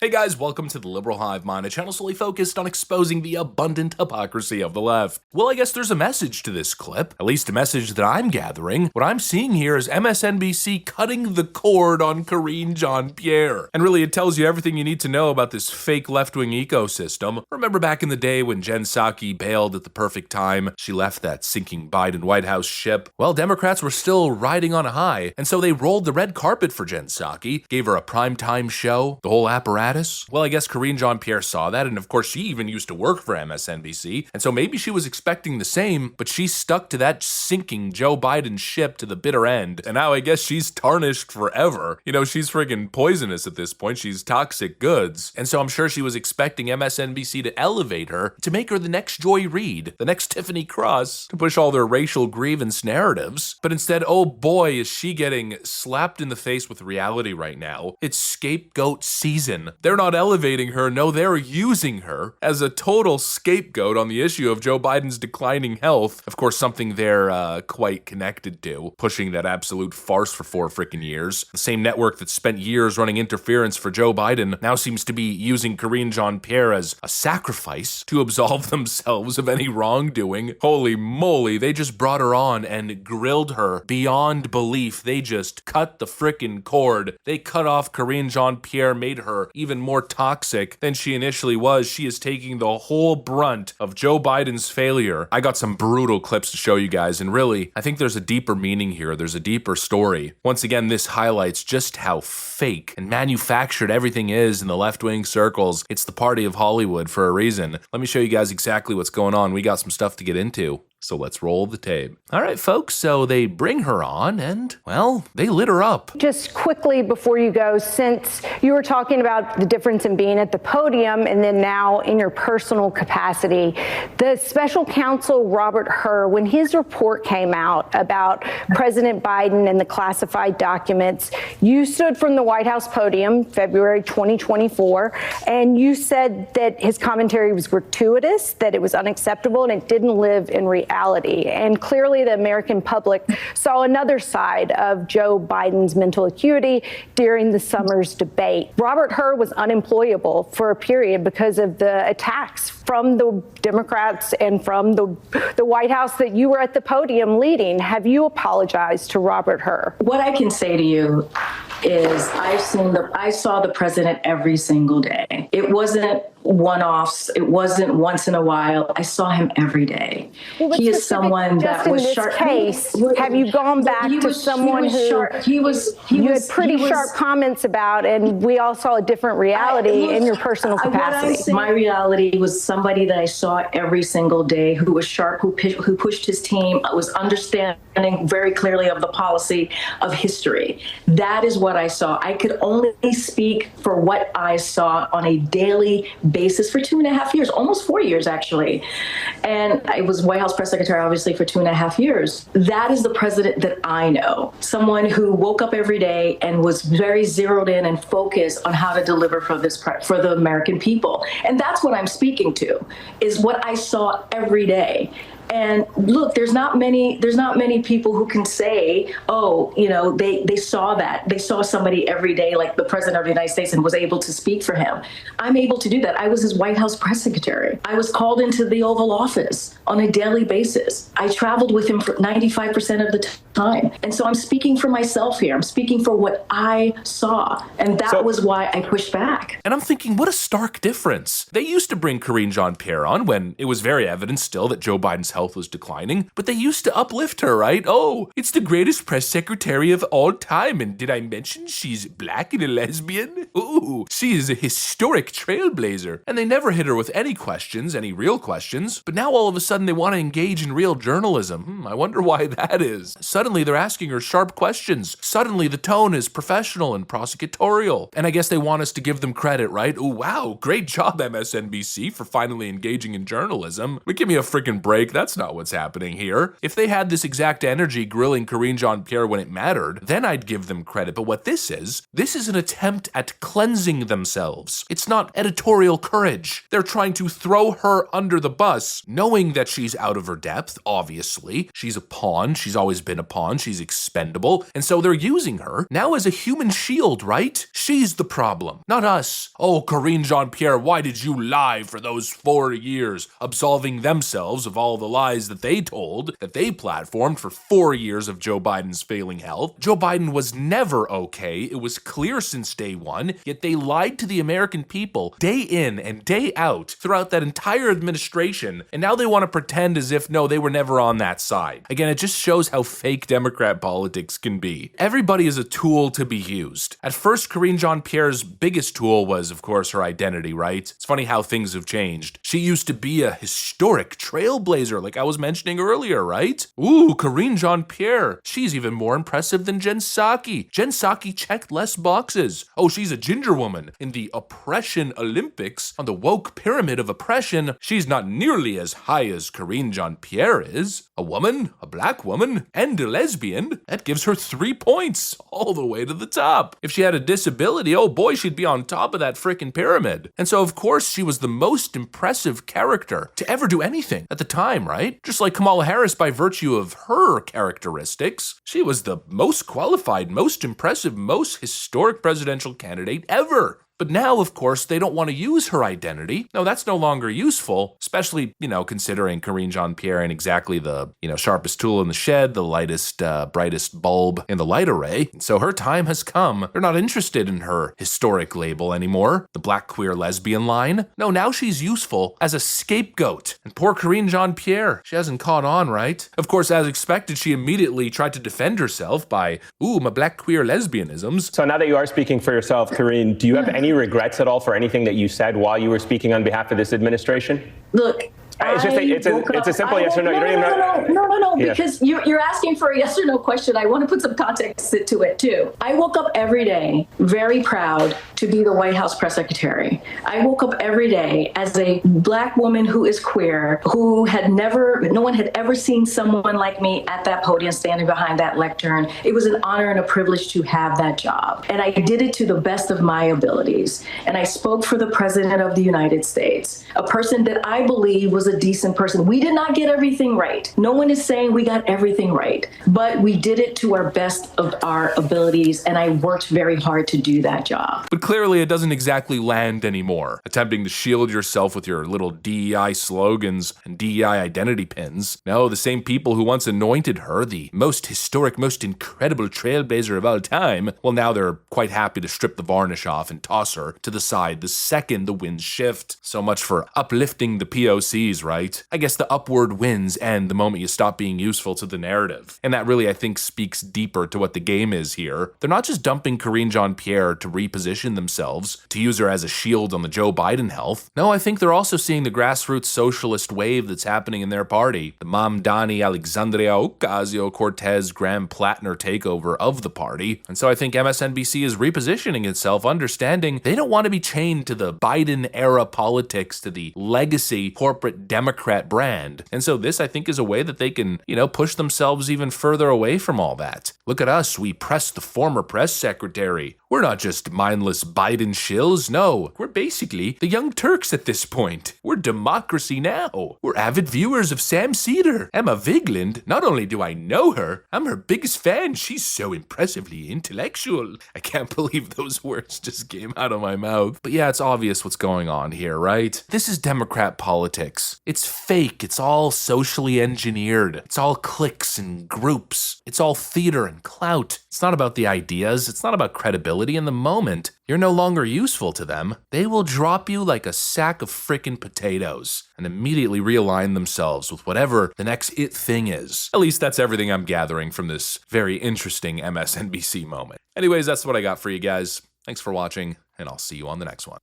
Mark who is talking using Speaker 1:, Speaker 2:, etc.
Speaker 1: Hey guys, welcome to the Liberal Hive Mind, a channel solely focused on exposing the abundant hypocrisy of the left. Well, I guess there's a message to this clip, at least a message that I'm gathering. What I'm seeing here is MSNBC cutting the cord on Karine Jean-Pierre. And really, it tells you everything you need to know about this fake left-wing ecosystem. Remember back in the day when Jen Psaki bailed at the perfect time? She left that sinking Biden White House ship. Well, Democrats were still riding on a high, and so they rolled the red carpet for Jen Psaki, gave her a primetime show, the whole apparatus. Well, I guess Karine Jean-Pierre saw that, and of course she even used to work for MSNBC, and so maybe she was expecting the same, but she stuck to that sinking Joe Biden ship to the bitter end, and now I guess she's tarnished forever. You know, she's friggin' poisonous at this point. She's toxic goods, and so I'm sure she was expecting MSNBC to elevate her, to make her the next Joy Reid, the next Tiffany Cross, to push all their racial grievance narratives, but instead, oh boy, is she getting slapped in the face with reality right now. It's scapegoat season. They're not elevating her, no, they're using her as a total scapegoat on the issue of Joe Biden's declining health. Of course, something they're quite connected to, pushing that absolute farce for 4 freaking years. The same network that spent years running interference for Joe Biden now seems to be using Karine Jean-Pierre as a sacrifice to absolve themselves of any wrongdoing. Holy moly, they just brought her on and grilled her beyond belief. They just cut the frickin' cord. They cut off Karine Jean-Pierre, made her even more toxic than she initially was. She is taking the whole brunt of Joe Biden's failure. I got some brutal clips to show you guys, and really, I think there's a deeper meaning here. There's a deeper story. Once again, this highlights just how fake and manufactured everything is in the left-wing circles. It's the party of Hollywood for a reason. Let me show you guys exactly what's going on. We got some stuff to get into. So let's roll the tape. All right, folks, so they bring her on and, well, they lit her up.
Speaker 2: Just quickly before you go, since you were talking about the difference in being at the podium and then now in your personal capacity, the special counsel Robert Hur, when his report came out about President Biden and the classified documents, you stood from the White House podium, February 2024, and you said that his commentary was gratuitous, that it was unacceptable, and it didn't live in reality. And clearly the American public saw another side of Joe Biden's mental acuity during the summer's debate. Robert Hur was unemployable for a period because of the attacks from the Democrats and from the White House that you were at the podium leading. Have you apologized to Robert Hur?
Speaker 3: What I can say to you is I saw the president every single day. It wasn't one-offs. It wasn't once in a while. I saw him every day.
Speaker 2: Well,
Speaker 3: he is someone that was sharp.
Speaker 2: Case, have you gone back to someone who you had pretty sharp comments about, and we all saw a different reality in your personal capacity?
Speaker 3: My reality was somebody that I saw every single day who was sharp, who pushed his team, was understanding very clearly of the policy of history. That is what I saw. I could only speak for what I saw on a daily basis for 2.5 years, almost 4 years, actually. And I was White House press secretary, obviously, for 2.5 years. That is the president that I know. Someone who woke up every day and was very zeroed in and focused on how to deliver for the American people. And that's what I'm speaking to, is what I saw every day. And look, there's not many people who can say, oh, you know, they saw that. They saw somebody every day like the president of the United States and was able to speak for him. I'm able to do that. I was his White House press secretary. I was called into the Oval Office on a daily basis. I traveled with him for 95% of the time. And so I'm speaking for myself here. I'm speaking for what I saw. And that was why I pushed back.
Speaker 1: And I'm thinking, what a stark difference. They used to bring Karine Jean-Pierre on when it was very evident still that Joe Biden's health was declining, but they used to uplift her, right? Oh, it's the greatest press secretary of all time, and did I mention she's black and a lesbian? Ooh, she is a historic trailblazer. And they never hit her with any questions, any real questions, but now all of a sudden they want to engage in real journalism. I wonder why that is. Suddenly they're asking her sharp questions. Suddenly the tone is professional and prosecutorial, and I guess they want us to give them credit, right? Oh, wow, great job, MSNBC, for finally engaging in journalism. But give me a freaking break. That's that's not what's happening here. If they had this exact energy grilling Karine Jean-Pierre when it mattered, then I'd give them credit. But what this is an attempt at cleansing themselves. It's not editorial courage. They're trying to throw her under the bus, knowing that she's out of her depth, obviously. She's a pawn. She's always been a pawn. She's expendable. And so they're using her now as a human shield, right? She's the problem, not us. Oh, Karine Jean-Pierre, why did you lie for those 4 years, absolving themselves of all the lies that they told, that they platformed for 4 years of Joe Biden's failing health? Joe Biden was never okay. It was clear since day one, yet they lied to the American people day in and day out throughout that entire administration, and now they want to pretend as if, no, they were never on that side. Again, it just shows how fake Democrat politics can be. Everybody is a tool to be used. At first, Karine Jean-Pierre's biggest tool was, of course, her identity, right? It's funny how things have changed. She used to be a historic trailblazer, like I was mentioning earlier, right? Ooh, Karine Jean-Pierre. She's even more impressive than Jen Psaki. Jen Psaki checked less boxes. Oh, she's a ginger woman. In the oppression Olympics, on the woke pyramid of oppression, she's not nearly as high as Karine Jean-Pierre is. A woman, a black woman, and a lesbian. That gives her 3 points, all the way to the top. If she had a disability, oh boy, she'd be on top of that frickin' pyramid. And so, of course, she was the most impressive character to ever do anything at the time, right? Just like Kamala Harris, by virtue of her characteristics, she was the most qualified, most impressive, most historic presidential candidate ever. But now, of course, they don't want to use her identity. No, that's no longer useful, especially, considering Karine Jean-Pierre ain't exactly the, sharpest tool in the shed, the lightest, brightest bulb in the light array. So her time has come. They're not interested in her historic label anymore, the black queer lesbian line. No, now she's useful as a scapegoat. And poor Karine Jean-Pierre, she hasn't caught on, right? Of course, as expected, she immediately tried to defend herself by, my black queer lesbianisms.
Speaker 4: So now that you are speaking for yourself, Karine, do you have any regrets at all for anything that you said while you were speaking on behalf of this administration?
Speaker 3: Look,
Speaker 4: it's a simple yes or no. You don't even know.
Speaker 3: No, because you're asking for a yes or no question. I want to put some context to it too. I woke up every day very proud to be the White House press secretary. I woke up every day as a black woman who is queer, no one had ever seen someone like me at that podium standing behind that lectern. It was an honor and a privilege to have that job. And I did it to the best of my abilities. And I spoke for the President of the United States, a person that I believe was a decent person. We did not get everything right. No one is saying we got everything right, but we did it to our best of our abilities, and I worked very hard to do that job.
Speaker 1: But clearly it doesn't exactly land anymore, attempting to shield yourself with your little DEI slogans and DEI identity pins. No, the same people who once anointed her the most historic, most incredible trailblazer of all time, well, now they're quite happy to strip the varnish off and toss her to the side the second the winds shift. So much for uplifting the POCs, right? I guess the upward winds end the moment you stop being useful to the narrative. And that really, I think, speaks deeper to what the game is here. They're not just dumping Karine Jean-Pierre to reposition themselves, to use her as a shield on the Joe Biden health. No, I think they're also seeing the grassroots socialist wave that's happening in their party. The Mamdani, Alexandria Ocasio-Cortez, Graham Plattner takeover of the party. And so I think MSNBC is repositioning itself, understanding they don't want to be chained to the Biden-era politics, to the legacy corporate Democrat brand. And so this, I think, is a way that they can, push themselves even further away from all that. Look at us. We pressed the former press secretary. We're not just mindless Biden shills. No, we're basically the Young Turks at this point. We're democracy now. We're avid viewers of Sam Cedar. Emma Vigeland, not only do I know her, I'm her biggest fan. She's so impressively intellectual. I can't believe those words just came out of my mouth. But yeah, it's obvious what's going on here, right? This is Democrat politics. It's fake. It's all socially engineered. It's all cliques and groups. It's all theater and clout. It's not about the ideas. It's not about credibility. In the moment you're no longer useful to them, they will drop you like a sack of frickin' potatoes and immediately realign themselves with whatever the next it thing is. At least that's everything I'm gathering from this very interesting MSNBC moment. Anyways, that's what I got for you guys. Thanks for watching, and I'll see you on the next one.